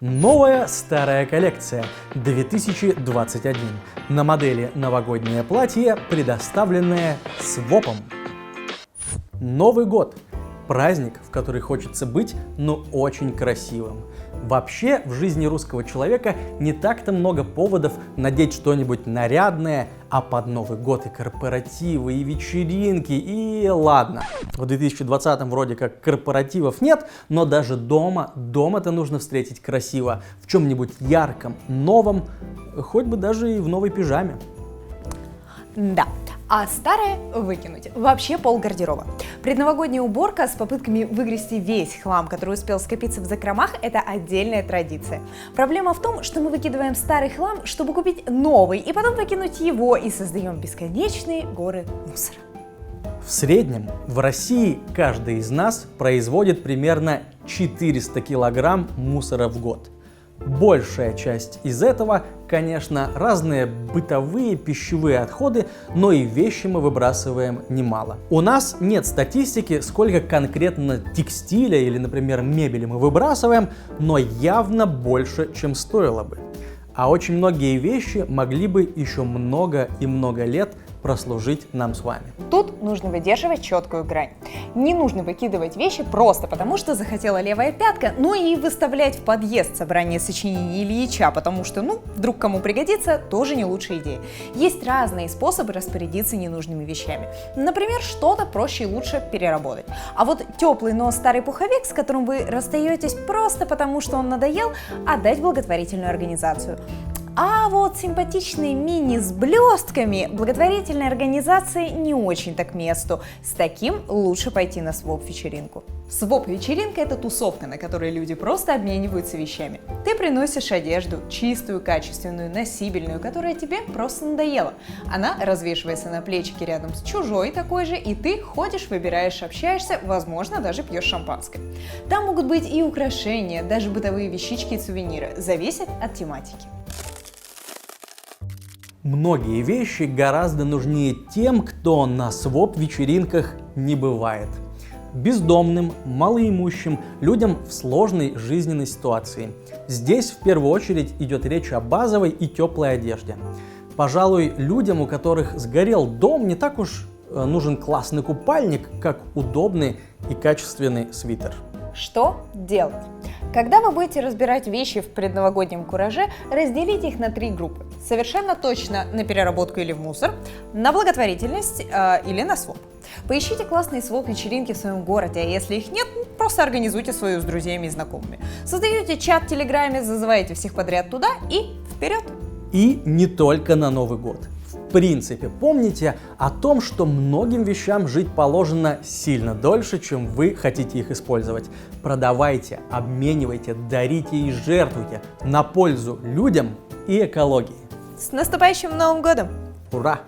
Новая старая коллекция 2021. На модели новогоднее платье, предоставленное свопом. Новый год. Праздник, в который хочется быть, но очень красивым. Вообще, в жизни русского человека не так-то много поводов надеть что-нибудь нарядное, а под Новый год и корпоративы, и вечеринки, и ладно. В 2020-м вроде как корпоративов нет, но даже дома-то нужно встретить красиво, в чем-нибудь ярком, новом, хоть бы даже и в новой пижаме. Да. А старое выкинуть. Вообще пол гардероба. Предновогодняя уборка с попытками выгрести весь хлам, который успел скопиться в закромах, это отдельная традиция. Проблема в том, что мы выкидываем старый хлам, чтобы купить новый, и потом выкинуть его, и создаем бесконечные горы мусора. В среднем в России каждый из нас производит примерно 400 килограмм мусора в год. Большая часть из этого, конечно, разные бытовые, пищевые отходы, но и вещи мы выбрасываем немало. У нас нет статистики, сколько конкретно текстиля или, например, мебели мы выбрасываем, но явно больше, чем стоило бы. А очень многие вещи могли бы еще много и много лет прослужить нам с вами. Тут нужно выдерживать четкую грань. Не нужно выкидывать вещи просто потому, что захотела левая пятка, но и выставлять в подъезд собрание сочинений Ильича, потому что, вдруг кому пригодится, тоже не лучшая идея. Есть разные способы распорядиться ненужными вещами. Например, что-то проще и лучше переработать. А вот теплый, но старый пуховик, с которым вы расстаетесь просто потому, что он надоел, отдать в благотворительную организацию. А вот симпатичные мини с блестками благотворительной организации не очень-то к месту. С таким лучше пойти на своп-вечеринку. Своп-вечеринка – это тусовка, на которой люди просто обмениваются вещами. Ты приносишь одежду, чистую, качественную, носибельную, которая тебе просто надоела. Она развешивается на плечике рядом с чужой такой же, и ты ходишь, выбираешь, общаешься, возможно, даже пьешь шампанское. Там могут быть и украшения, даже бытовые вещички и сувениры. Зависит от тематики. Многие вещи гораздо нужнее тем, кто на своп-вечеринках не бывает. Бездомным, малоимущим, людям в сложной жизненной ситуации. Здесь в первую очередь идет речь о базовой и теплой одежде. Пожалуй, людям, у которых сгорел дом, не так уж нужен классный купальник, как удобный и качественный свитер. Что делать? Когда вы будете разбирать вещи в предновогоднем кураже, разделите их на 3 группы. Совершенно точно на переработку или в мусор, на благотворительность или на своп. Поищите классные своп-вечеринки в своем городе, а если их нет, просто организуйте свою с друзьями и знакомыми. Создаете чат в Телеграме, зазываете всех подряд туда и вперед! И не только на Новый год. В принципе, помните о том, что многим вещам жить положено сильно дольше, чем вы хотите их использовать. Продавайте, обменивайте, дарите и жертвуйте на пользу людям и экологии. С наступающим Новым годом! Ура!